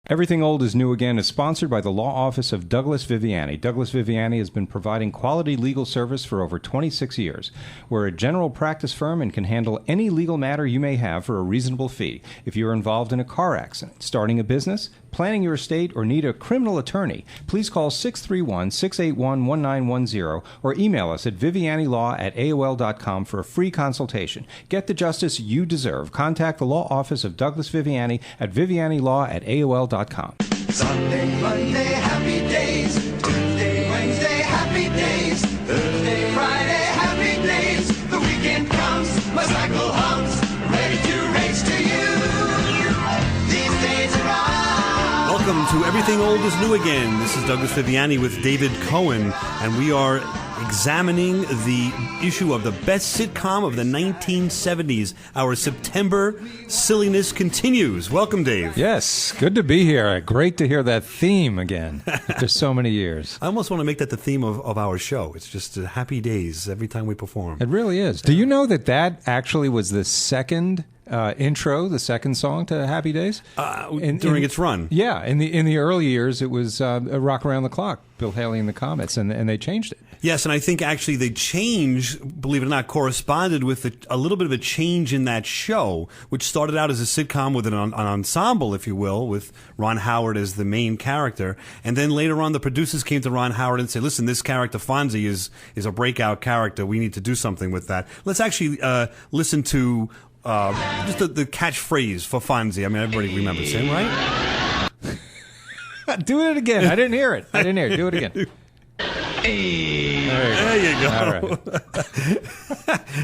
Everything Old is New Again is sponsored by the law office of Douglas Viviani. Douglas Viviani has been providing quality legal service for over 26 years. We're a general practice firm and can handle any legal matter you may have for a reasonable fee. If you're involved in a car accident, starting a business, planning your estate, or need a criminal attorney, please call 631-681-1910 or email us at vivianilaw@aol.com for a free consultation. Get the justice you deserve. Contact the law office of Douglas Viviani at vivianilaw@aol.com. Sunday, Monday, happy days. Tuesday, Wednesday, happy days. Thursday, Friday, happy days. The weekend comes, my cycle hums, ready to race to you. These days are on. Welcome to Everything Old is New Again. This is Douglas Viviani with David Cohen, and we are examining the issue of the best sitcom of the 1970s. Our September silliness continues. Welcome, Dave. Yes, good to be here. Great to hear that theme again after so many years. I almost want to make that the theme of our show. It's just happy days every time we perform. It really is. Do you know that that actually was the second intro, the second song to Happy Days? During its run. Yeah, in the early years, it was Rock Around the Clock, Bill Haley and the Comets, and they changed it. Yes, and I think actually the change, believe it or not, corresponded with a little bit of a change in that show, which started out as a sitcom with an ensemble, if you will, with Ron Howard as the main character. And then later on, the producers came to Ron Howard and said, listen, this character, Fonzie, is a breakout character. We need to do something with that. Let's actually listen to just the catchphrase for Fonzie. I mean, everybody remembers him, right? Do it again. I didn't hear it. Do it again. Hey, there you go. All right.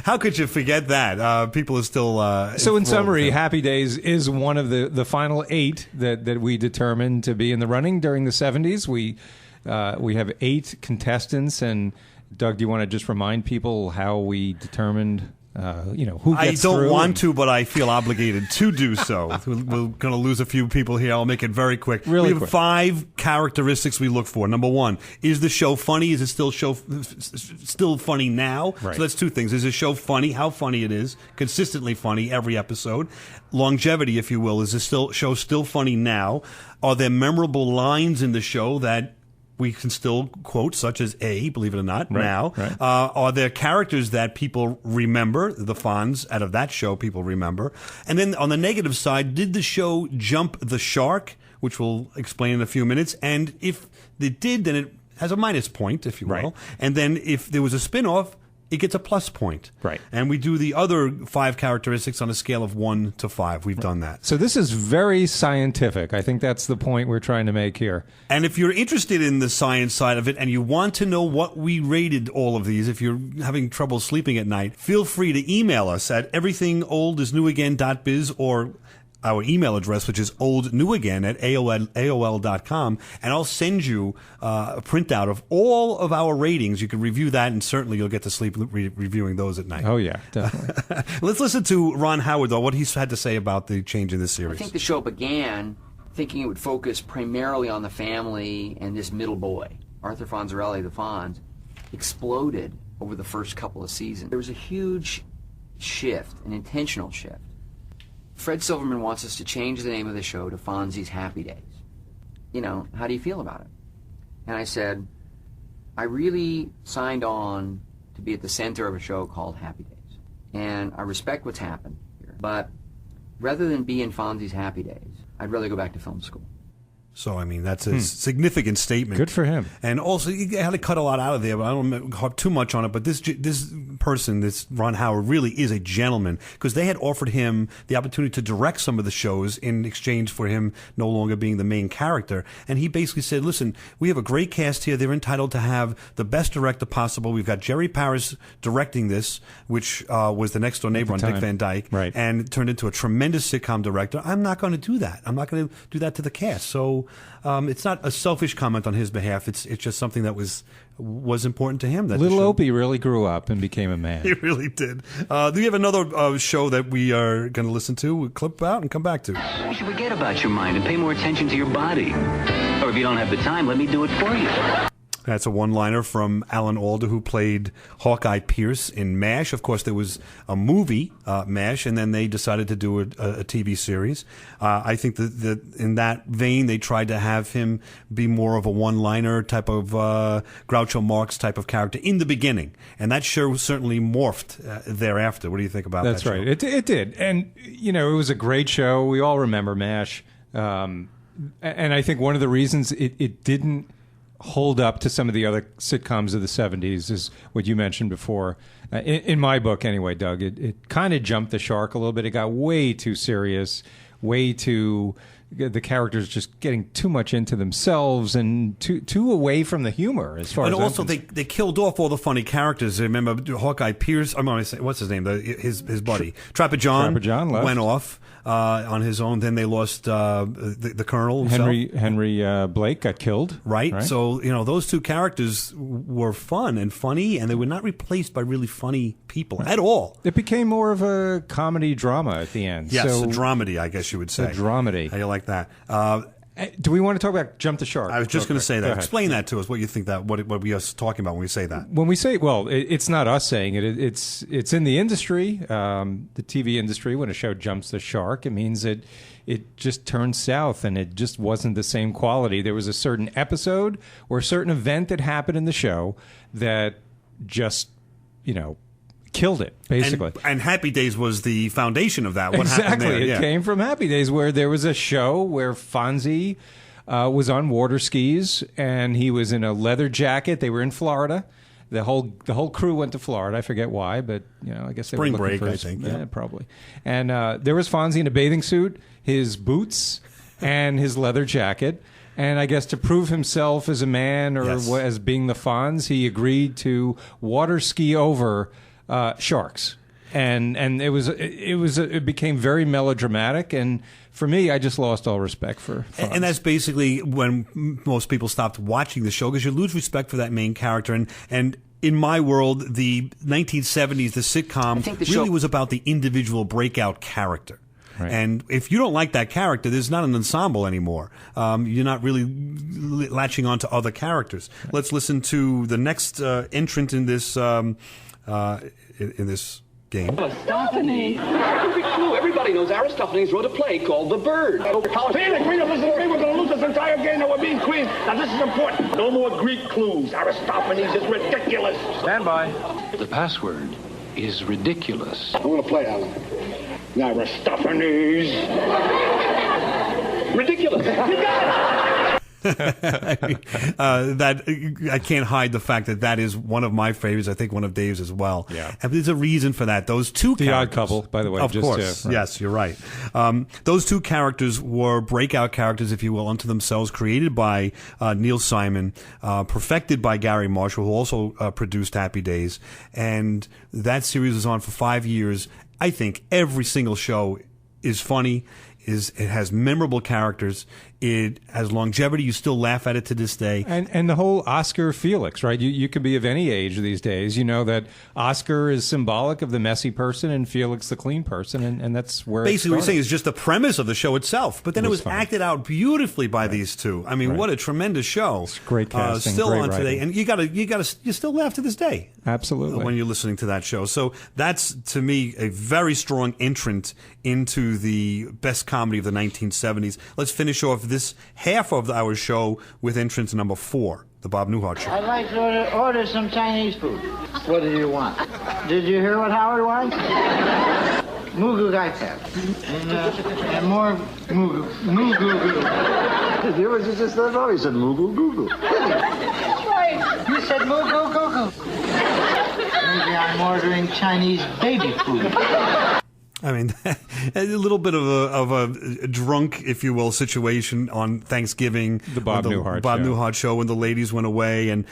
How could you forget that? People are still... so in summary, Happy Days is one of the final 8 that we determined to be in the running during the 70s. We have 8 contestants, and Doug, do you want to just remind people how we determined... who gets I don't want and... to, but I feel obligated to do so. We're going to lose a few people here. I'll make it very quick. Really we have quick. 5 characteristics we look for. Number 1, is the show funny? Is it still funny now? Right. So that's 2 things. Is the show funny? How funny it is? Consistently funny every episode. Longevity, if you will. Is the show still funny now? Are there memorable lines in the show that we can still quote, such as believe it or not, right, now. Right. Are there characters that people remember, the Fonz out of that show people remember? And then on the negative side, did the show jump the shark, which we'll explain in a few minutes? And if it did, then it has a minus point, if you will. Right. And then if there was a spinoff, it gets a plus point. Right. And we do the other 5 characteristics on a scale of 1 to 5. We've done that. So this is very scientific. I think that's the point we're trying to make here. And if you're interested in the science side of it and you want to know what we rated all of these, if you're having trouble sleeping at night, feel free to email us at everythingoldisnewagain.biz or our email address, which is oldnewagain@aol.com, and I'll send you a printout of all of our ratings. You can review that, and certainly you'll get to sleep reviewing those at night. Oh, yeah, definitely. Let's listen to Ron Howard, though, what he's had to say about the change in this series. I think the show began thinking it would focus primarily on the family and this middle boy, Arthur Fonzarelli, the Fonz, exploded over the first couple of seasons. There was a huge shift, an intentional shift. Fred Silverman wants us to change the name of the show to Fonzie's Happy Days. How do you feel about it? And I said, I really signed on to be at the center of a show called Happy Days. And I respect what's happened here. But rather than be in Fonzie's Happy Days, I'd rather go back to film school. So, I mean, that's a significant statement. Good for him. And also, you had to cut a lot out of there, but I don't want to harp too much on it. But this person, this Ron Howard, really is a gentleman, because they had offered him the opportunity to direct some of the shows in exchange for him no longer being the main character. And he basically said, listen, we have a great cast here. They're entitled to have the best director possible. We've got Jerry Paris directing this, which was the next door neighbor on Dick Van Dyke, right, and turned into a tremendous sitcom director. I'm not going to do that. I'm not going to do that to the cast. So it's not a selfish comment on his behalf. It's just something that was important to him. That Little Opie really grew up and became a man. He really did. Do you have another show that we are going to listen to? We'll clip out and come back to. You should forget about your mind and pay more attention to your body. Or if you don't have the time, let me do it for you. That's a one-liner from Alan Alda, who played Hawkeye Pierce in MASH. Of course, there was a movie, MASH, and then they decided to do a TV series. I think that in that vein, they tried to have him be more of a one-liner type of Groucho Marx type of character in the beginning. And that show certainly morphed thereafter. What do you think about that? That's right. It did. And, you know, it was a great show. We all remember MASH. And I think one of the reasons it didn't hold up to some of the other sitcoms of the 70s is what you mentioned before. In my book, anyway, Doug, it kind of jumped the shark a little bit. It got way too serious, way too... the characters just getting too much into themselves and too away from the humor as far as... And also, they killed off all the funny characters. I remember Hawkeye Pierce... I'm going to say, what's his name? His buddy. Trapper John left. Went off on his own. Then they lost the Colonel himself. Henry Blake got killed. Right? So, you know, those two characters were fun and funny, and they were not replaced by really funny people at all. It became more of a comedy drama at the end. Yes, a dramedy, I guess you would say. A dramedy. How you like that? Do we want to talk about Jump the Shark? I was just going to say that. Explain that to us. What you think that? What we are talking about when we say that? When we say, well, it's not us saying it. It's in the industry, the TV industry. When a show jumps the shark, it means it just turned south, and it just wasn't the same quality. There was a certain episode or a certain event that happened in the show that just, you know, killed it, basically. And Happy Days was the foundation of that. What exactly. happened there? It came from Happy Days, where there was a show where Fonzie was on water skis, and he was in a leather jacket. They were in Florida. The whole crew went to Florida. I forget why, but you know, I guess they Spring were looking break, for I think. Yeah, probably. And there was Fonzie in a bathing suit, his boots, and his leather jacket. And I guess to prove himself as a man, or as being the Fonz, he agreed to water ski over sharks, and it became very melodramatic, and for me, I just lost all respect for Fonz. And that's basically when most people stopped watching the show, because you lose respect for that main character. And in my world, the 1970s, the sitcom really was about the individual breakout character. Right. And if you don't like that character, there's not an ensemble anymore. You're not really latching on to other characters. Let's listen to the next entrant in this in this game. Aristophanes. Every clue. Everybody knows Aristophanes wrote a play called The Bird. Hey, agree to listen to me. We're going to lose this entire game that we're being quizzed. Now, this is important. No more Greek clues. Aristophanes is ridiculous. Stand by. The password is ridiculous. I'm going to play, Alan. Aristophanes. Ridiculous. You got it. That I can't hide the fact that is one of my favorites. I think one of Dave's as well. Yeah, and there's a reason for that. Those two The characters, Odd Couple, by the way. Of course, yes, you're right. Those two characters were breakout characters, if you will, unto themselves, created by Neil Simon, perfected by Gary Marshall, who also produced Happy Days, and that series was on for 5 years. I think every single show is funny. It has memorable characters. It has longevity. You still laugh at it to this day. And the whole Oscar Felix, right? You can be of any age these days. You know that Oscar is symbolic of the messy person and Felix the clean person, and that's where basically what you're saying is just the premise of the show itself. But then it was acted out beautifully by these two. I mean, what a tremendous show! It's great casting, still great on today, and you still laugh to this day. Absolutely, when you're listening to that show. So that's, to me, a very strong entrant into the best comedy of the 1970s. Let's finish off this half of our show with entrance number 4, the Bob Newhart Show. I'd like to order some Chinese food. What do you want? Did you hear what Howard wants? Mugu gaita. And more mugu. Mugu goo. You know what you just said? Oh, he said mugu goo goo. That's right. You said mugu goo goo. Maybe I'm ordering Chinese baby food. I mean, a little bit of a drunk, if you will, situation on Thanksgiving. The Bob Newhart show, when the ladies went away and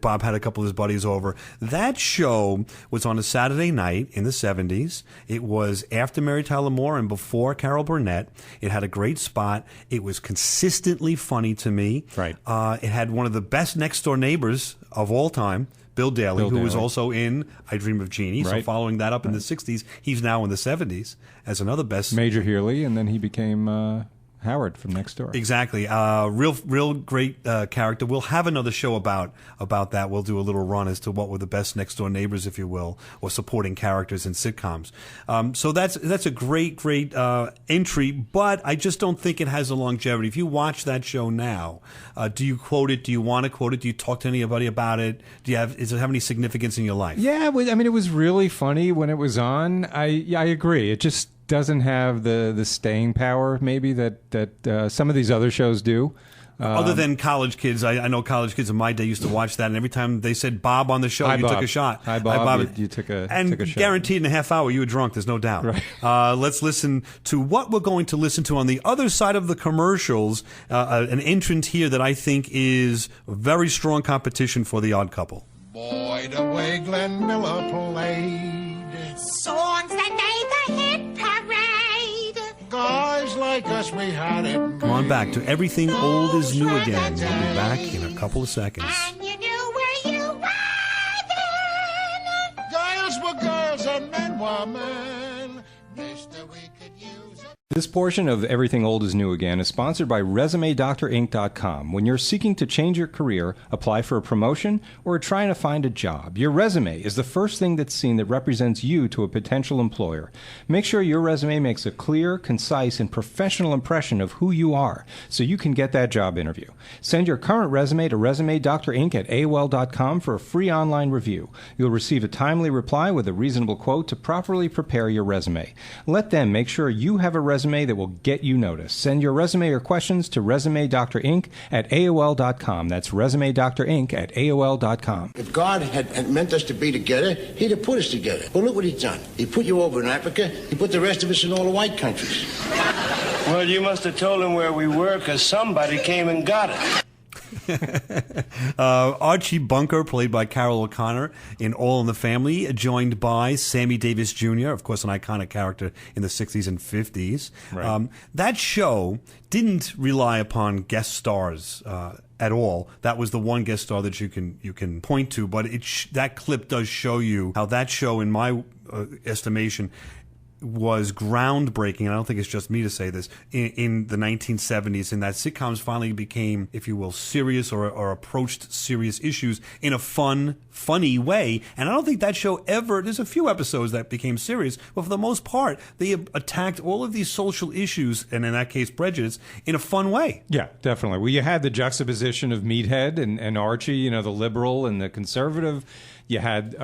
Bob had a couple of his buddies over. That show was on a Saturday night in the 70s. It was after Mary Tyler Moore and before Carol Burnett. It had a great spot. It was consistently funny to me. Right. It had one of the best next door neighbors of all time, Bill Daly, who was also in I Dream of Jeannie. Right. So following that up in the 60s, he's now in the 70s as another best. Major Healy, and then he became Howard from Next Door. Exactly. Real great character. We'll have another show about that. We'll do a little run as to what were the best next door neighbors, if you will, or supporting characters in sitcoms. So that's a great entry, but I just don't think it has a longevity. If you watch that show now, do you quote it? Do you want to quote it? Do you talk to anybody about it? Does it have any significance in your life? Yeah, I mean, it was really funny when it was on. I agree. It just doesn't have the staying power maybe that some of these other shows do. Other than college kids, I know college kids in my day used to watch that, and every time they said Bob on the show, Hi, you Bob. took a shot. Hi, Bob. You took a shot. Guaranteed in a half hour you were drunk, there's no doubt. Right. Let's listen to what we're going to listen to on the other side of the commercials, an entrant here that I think is very strong competition for The Odd Couple. Boy, the way Glenn Miller played songs that made the hit parade. Guys like us, we had it. Come on back to Everything Old is New Again. We'll be back in a couple of seconds. And you knew where you were then. Girls were girls and men were men. Mister, we could use it. This portion of Everything Old is New Again is sponsored by ResumeDrInc.com. When you're seeking to change your career, apply for a promotion, or are trying to find a job, your resume is the first thing that's seen that represents you to a potential employer. Make sure your resume makes a clear, concise, and professional impression of who you are so you can get that job interview. Send your current resume to ResumeDrInc at AOL.com for a free online review. You'll receive a timely reply with a reasonable quote to properly prepare your resume. Let them make sure you have a resume that will get you noticed. Send your resume or questions to ResumeDrInc at AOL.com. That's ResumeDrInc at AOL.com. If God had meant us to be together, he'd have put us together. Well, look what he's done. He put you over in Africa. He put the rest of us in all the white countries. Well, you must have told him where we were, because somebody came and got it. Archie Bunker, played by Carol O'Connor in All in the Family, joined by Sammy Davis Jr., of course an iconic character in the 60s and 50s. Right. That show didn't rely upon guest stars at all. That was the one guest star that you can point to, but that clip does show you how that show, in my estimation, was groundbreaking. I don't think it's just me to say this. In the 1970s, in that sitcoms finally became, if you will, serious or approached serious issues in a funny way. And I don't think that show ever, there's a few episodes that became serious, but for the most part, they attacked all of these social issues, and in that case, prejudice, in a fun way. Yeah, definitely. Well, you had the juxtaposition of Meathead and Archie, the liberal and the conservative. You had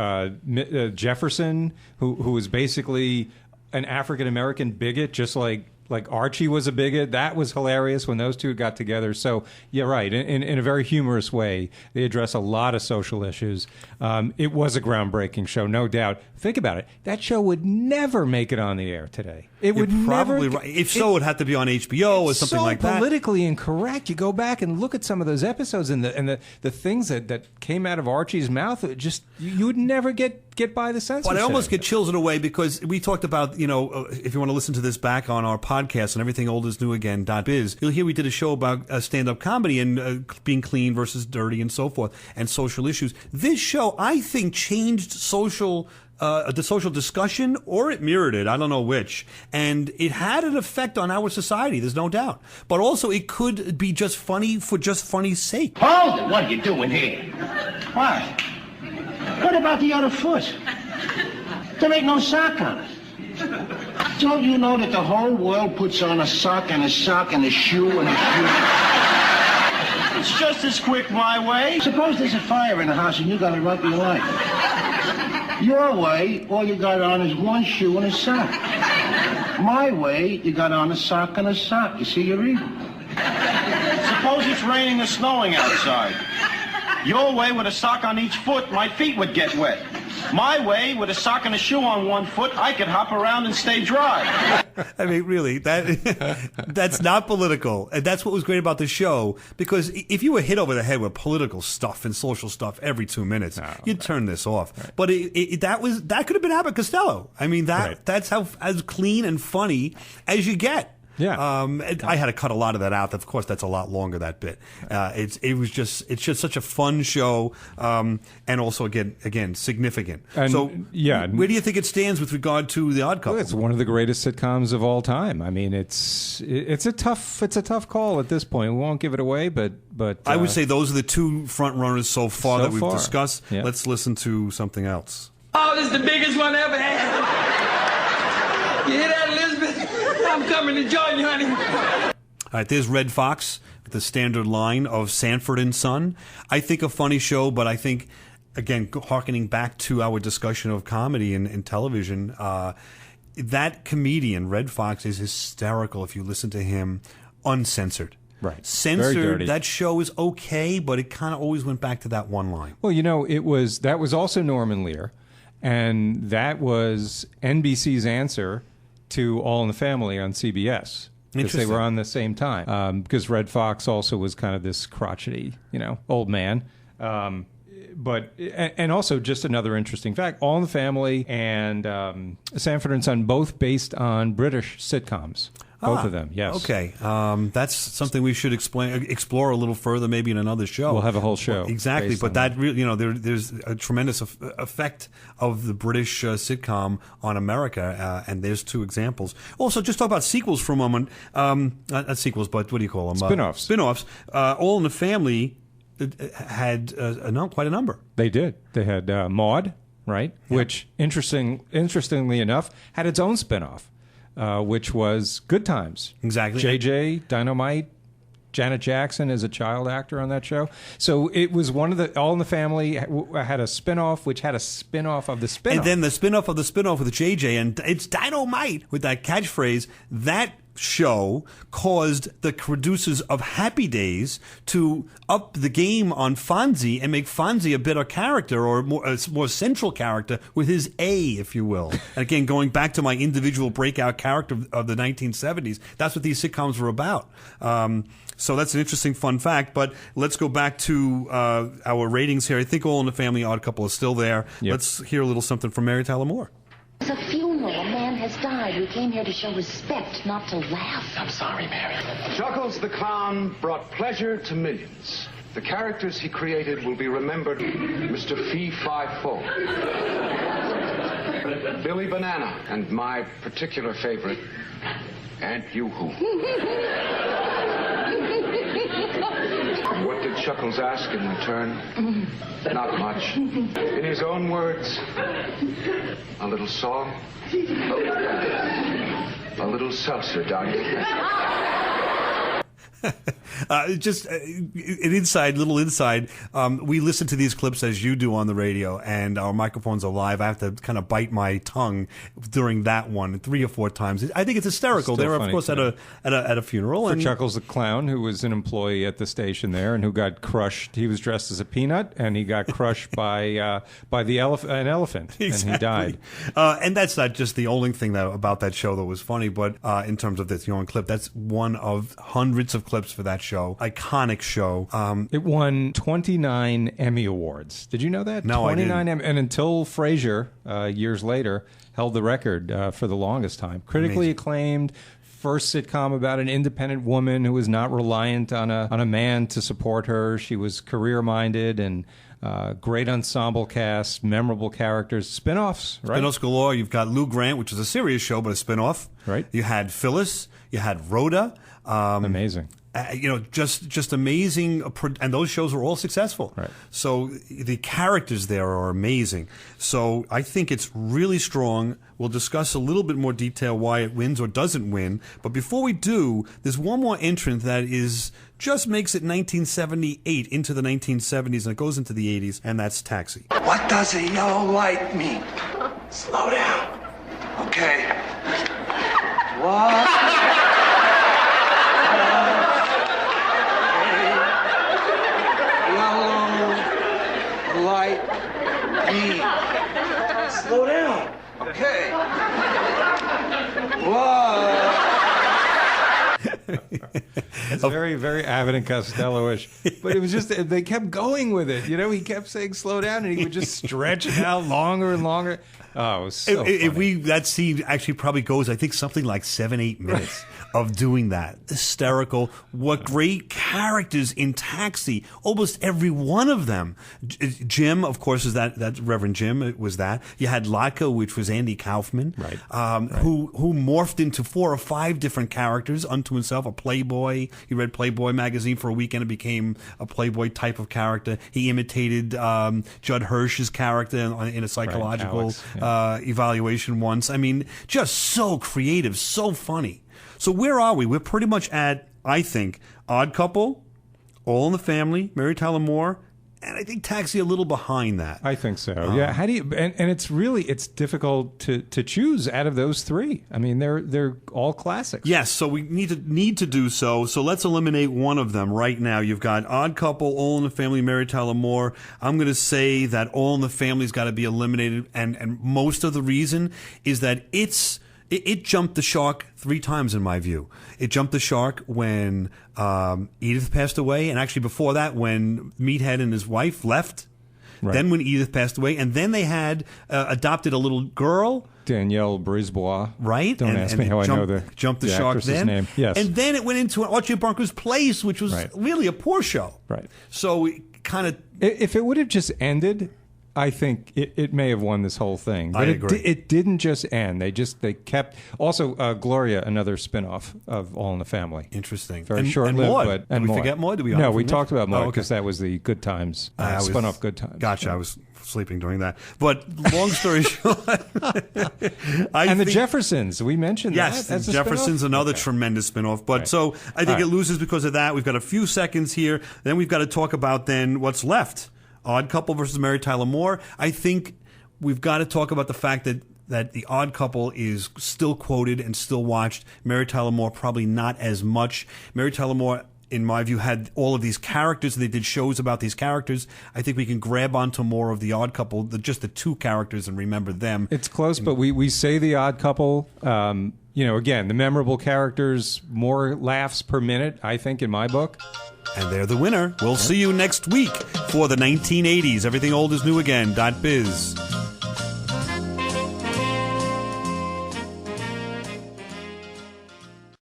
Jefferson, who was basically an African-American bigot, just like Archie was a bigot. That was hilarious when those two got together. So, yeah, right. In a very humorous way, they address a lot of social issues. It was a groundbreaking show, no doubt. Think about it. That show would never make it on the air today. It would probably never. Right. If so, it would have to be on HBO or something like that. So politically incorrect. You go back and look at some of those episodes and the things that came out of Archie's mouth. It just you would never get by the censorship. But I almost get chills in a way, because we talked about, if you want to listen to this back on our podcast on everythingoldisnewagain.biz, you'll hear we did a show about stand-up comedy and being clean versus dirty and so forth, and social issues. This show, I think, changed the social discussion, or it mirrored it. I don't know which. And it had an effect on our society, there's no doubt. But also, it could be just funny for just funny's sake. Hold it! What are you doing here? What? What about the other foot? There ain't no sock on it. Don't you know that the whole world puts on a sock and a sock and a shoe and a shoe? It's just as quick my way. Suppose there's a fire in the house and you gotta run for your life. Your way, all you got on is one shoe and a sock. My way, you got on a sock and a sock. You see, you're even. Suppose it's raining or snowing outside. Your way, with a sock on each foot, my feet would get wet. My way, with a sock and a shoe on one foot, I could hop around and stay dry. I mean, really, that's not political. And that's what was great about the show, because if you were hit over the head with political stuff and social stuff every 2 minutes, you'd turn this off. Right. But that could have been Abbott Costello. I mean, that's as clean and funny as you get. Yeah. I had to cut a lot of that out. Of course, that's a lot longer, that bit. It's just such a fun show, and also again significant. And, so yeah, where do you think it stands with regard to The Odd Couple? It's one of the greatest sitcoms of all time. I mean, it's a tough call at this point. We won't give it away, but I would say those are the two front runners so far that we've discussed. Yeah. Let's listen to something else. Oh, this is the biggest one I ever had. You hear that, Elizabeth? I'm coming to join you, honey. All right, there's Red Fox, the standard line of Sanford and Son. I think a funny show, but I think, again, hearkening back to our discussion of comedy in television, that comedian, Red Fox, is hysterical if you listen to him uncensored. Right. Censored, that show is okay, but it kind of always went back to that one line. Well, that was also Norman Lear, and that was NBC's answer to All in the Family on CBS. Because they were on the same time. Because Red Fox also was kind of this crotchety, old man. But also just another interesting fact: All in the Family and Sanford and Son both based on British sitcoms. Both of them, yes. Okay, that's something we should explore a little further, maybe in another show. We'll have a whole show. Exactly, but that really, there's a tremendous effect of the British sitcom on America, and there's two examples. Also, just talk about sequels for a moment. Not sequels, but what do you call them? Spin-offs. Spin-offs. All in the Family had quite a number. They did. They had Maude, right? Yeah. Which, interestingly enough, had its own spin-off. Which was Good Times. Exactly. JJ, Dynamite, Janet Jackson as a child actor on that show. So it was one of the All in the Family had a spinoff, which had a spinoff of the spinoff. And then the spinoff of the spinoff with JJ, and it's Dynamite with that catchphrase. That show caused the producers of Happy Days to up the game on Fonzie and make Fonzie a better character, or a more central character with his A, if you will. And again, going back to my individual breakout character of the 1970s, that's what these sitcoms were about. So that's an interesting fun fact, but let's go back to our ratings here. I think All in the Family, Odd Couple is still there. Yep. Let's hear a little something from Mary Tyler Moore. It's a funeral. A man has died. We came here to show respect, not to laugh. I'm sorry, Mary. Chuckles the Clown brought pleasure to millions. The characters he created will be remembered. Mr. Fee-Fi-Fo, Billy Banana, and my particular favorite, Aunt Yoo-Hoo. What did Chuckles ask in return? Not much. In his own words, a little song, a little seltzer, darling. Just an little inside. We listen to these clips as you do on the radio, and our microphones are live. I have to kind of bite my tongue during that one 3 or 4 times. I think it's hysterical. They were, of course, at a funeral. For Chuckles the Clown, who was an employee at the station there, and who got crushed. He was dressed as a peanut, and he got crushed by an elephant, exactly. And he died. And that's not just the only thing about that show that was funny, but in terms of this clip, that's one of hundreds of clips for that show. Iconic show. It won 29 Emmy Awards. Did you know that? No, 29 I didn't. And until Frasier, years later, held the record for the longest time. Critically acclaimed, first sitcom about an independent woman who was not reliant on a man to support her. She was career-minded and great ensemble cast, memorable characters, spin-offs, right? Spin-offs galore. You've got Lou Grant, which is a serious show, but a spin-off. Right. You had Phyllis. You had Rhoda. Amazing. Just amazing, and those shows were all successful. Right. So the characters there are amazing. So I think it's really strong. We'll discuss a little bit more detail why it wins or doesn't win. But before we do, there's one more entrant that just makes it 1978 into the 1970s, and it goes into the 80s, and that's Taxi. What does a yellow light mean? Slow down. Okay. What? Light mean. Slow down. Okay. Whoa. It's very, very Abbott and Costello-ish. But it was just, they kept going with it. He kept saying slow down, and he would just stretch it out longer and longer. Oh, it was so funny. That scene actually probably goes, I think, something like 7-8 minutes of doing that. Hysterical. What great characters in Taxi. Almost every one of them. Jim, of course, is that's Reverend Jim. It was that. You had Latka, which was Andy Kaufman, who morphed into 4 or 5 different characters unto himself. A Playboy. He read Playboy magazine for a weekend and became a Playboy type of character. He imitated Judd Hirsch's character in a psychological evaluation once. I mean, just so creative, so funny. So where are we? We're pretty much at, I think, Odd Couple, All in the Family, Mary Tyler Moore, and I think Taxi a little behind that. I think so. Yeah. How do you? And it's difficult to choose out of those 3. I mean, they're all classics. Yes. So we need to do so. So let's eliminate one of them right now. You've got Odd Couple, All in the Family, Mary Tyler Moore. I'm going to say that All in the Family's got to be eliminated, and most of the reason is that it jumped the shark 3 times in my view. It jumped the shark when Edith passed away, and actually before that when Meathead and his wife left. Right. Then when Edith passed away, and then they had adopted a little girl, Danielle Brisebois. Right? Don't ask me how I know jumped the shark then. Name. Yes. And then it went into Archie Bunker's Place, which was really a poor show. Right. So it kind of... If it would have just ended, I think it may have won this whole thing. But I agree. It didn't just end. They kept... Also, Gloria, another spinoff of All in the Family. Interesting. Very short-lived. Did we forget Maud? No, we talked about Maud because that was the Good Times. Spun off Good Times. Gotcha. Yeah. I was sleeping during that. But long story short... the Jeffersons. We mentioned that. Yes, the Jeffersons, another tremendous spinoff. But so I think it loses because of that. We've got a few seconds here. Then we've got to talk about then what's left. Odd Couple versus Mary Tyler Moore. I think we've got to talk about the fact that the Odd Couple is still quoted and still watched. Mary Tyler Moore probably not as much. Mary Tyler Moore, in my view, had all of these characters. They did shows about these characters. I think we can grab onto more of the Odd Couple, just the 2 characters, and remember them. It's close, but we say the Odd Couple. Again, the memorable characters, more laughs per minute, I think, in my book. And they're the winner. We'll see you next week for the 1980s. Everything old is new again. .biz.